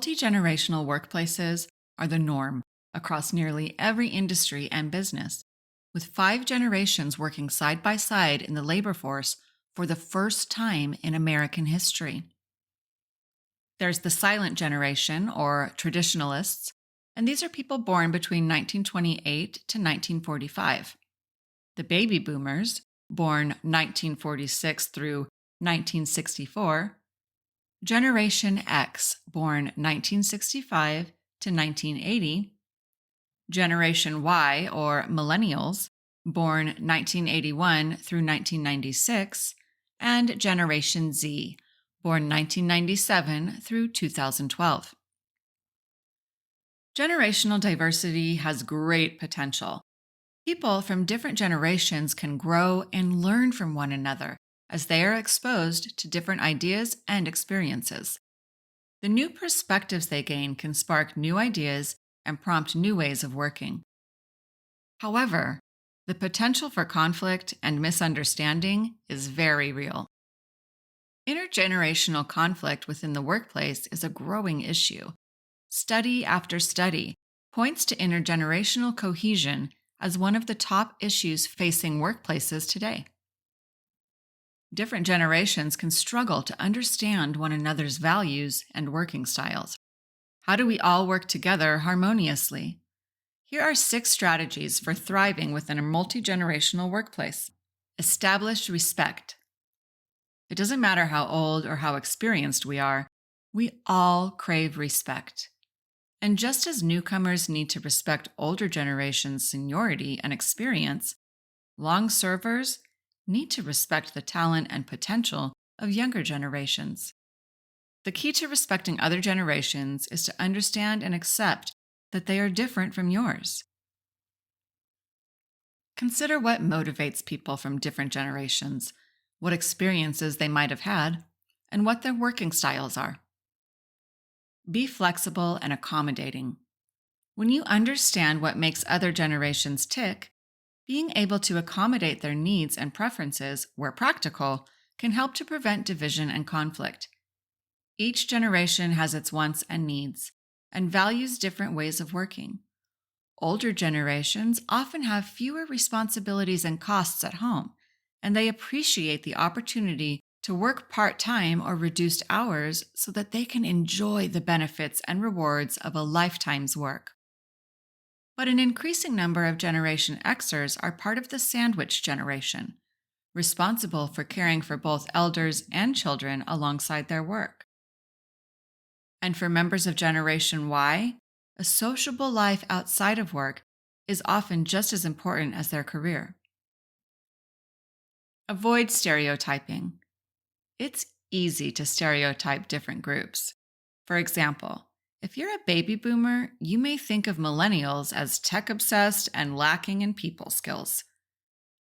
Multi-generational workplaces are the norm across nearly every industry and business, with 5 generations working side by side in the labor force for the first time in American history. There's the silent generation, or traditionalists, and these are people born between 1928 to 1945. The baby boomers, born 1946 through 1964, Generation X, born 1965 to 1980, Generation Y, or Millennials, born 1981 through 1996, and Generation Z, born 1997 through 2012. Generational diversity has great potential. People from different generations can grow and learn from one another as they are exposed to different ideas and experiences. The new perspectives they gain can spark new ideas and prompt new ways of working. However, the potential for conflict and misunderstanding is very real. Intergenerational conflict within the workplace is a growing issue. Study after study points to intergenerational cohesion as one of the top issues facing workplaces today. Different generations can struggle to understand one another's values and working styles. How do we all work together harmoniously? Here are 6 strategies for thriving within a multi-generational workplace. Establish respect. It doesn't matter how old or how experienced we are, we all crave respect. And just as newcomers need to respect older generations' seniority and experience, long servers need to respect the talent and potential of younger generations. The key to respecting other generations is to understand and accept that they are different from yours. Consider what motivates people from different generations, what experiences they might have had, and what their working styles are. Be flexible and accommodating. When you understand what makes other generations tick, being able to accommodate their needs and preferences where practical can help to prevent division and conflict. Each generation has its wants and needs, and values different ways of working. Older generations often have fewer responsibilities and costs at home, and they appreciate the opportunity to work part-time or reduced hours so that they can enjoy the benefits and rewards of a lifetime's work. But an increasing number of Generation Xers are part of the sandwich generation, responsible for caring for both elders and children alongside their work. And for members of Generation Y, a sociable life outside of work is often just as important as their career. Avoid stereotyping. It's easy to stereotype different groups. For example, if you're a baby boomer, you may think of millennials as tech-obsessed and lacking in people skills.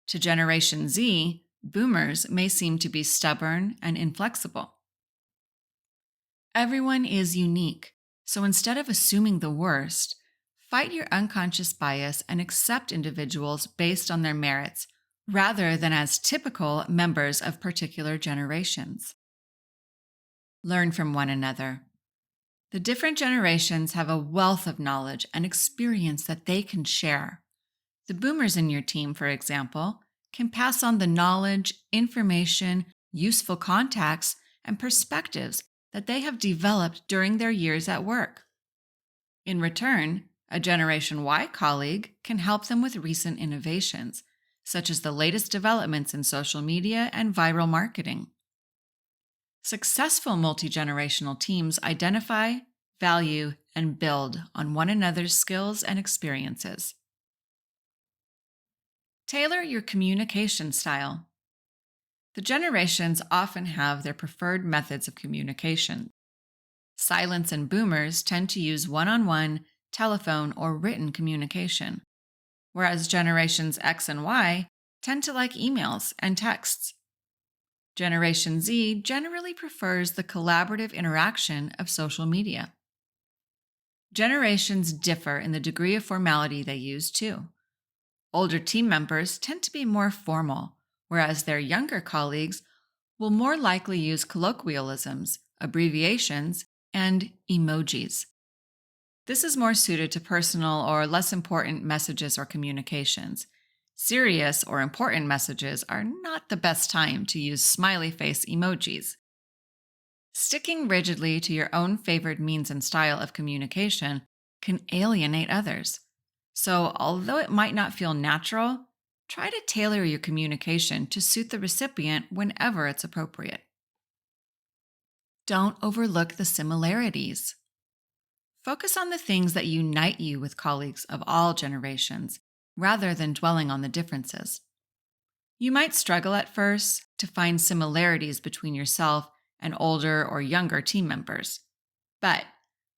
To Generation Z, boomers may seem to be stubborn and inflexible. Everyone is unique, so instead of assuming the worst, fight your unconscious bias and accept individuals based on their merits, rather than as typical members of particular generations. Learn from one another. The different generations have a wealth of knowledge and experience that they can share. The boomers in your team, for example, can pass on the knowledge, information, useful contacts, and perspectives that they have developed during their years at work. In return, a Generation Y colleague can help them with recent innovations, such as the latest developments in social media and viral marketing. Successful multi-generational teams identify, value, and build on one another's skills and experiences. Tailor your communication style. The generations often have their preferred methods of communication. Silents and boomers tend to use one-on-one, telephone, or written communication, whereas Generations X and Y tend to like emails and texts. Generation Z generally prefers the collaborative interaction of social media. Generations differ in the degree of formality they use, too. Older team members tend to be more formal, whereas their younger colleagues will more likely use colloquialisms, abbreviations, and emojis. This is more suited to personal or less important messages or communications. Serious or important messages are not the best time to use smiley face emojis. Sticking rigidly to your own favored means and style of communication can alienate others. So, although it might not feel natural, try to tailor your communication to suit the recipient whenever it's appropriate. Don't overlook the similarities. Focus on the things that unite you with colleagues of all generations, rather than dwelling on the differences. You might struggle at first to find similarities between yourself and older or younger team members. But,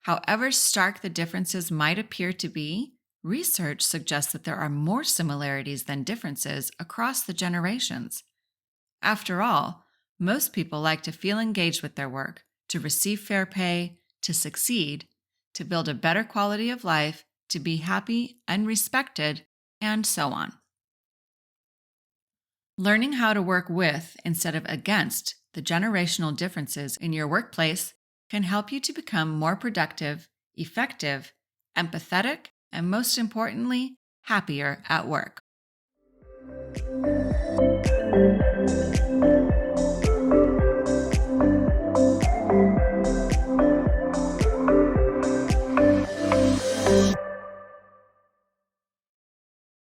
however stark the differences might appear to be, research suggests that there are more similarities than differences across the generations. After all, most people like to feel engaged with their work, to receive fair pay, to succeed, to build a better quality of life, to be happy and respected, and so on. Learning how to work with instead of against the generational differences in your workplace can help you to become more productive, effective, empathetic, and most importantly, happier at work.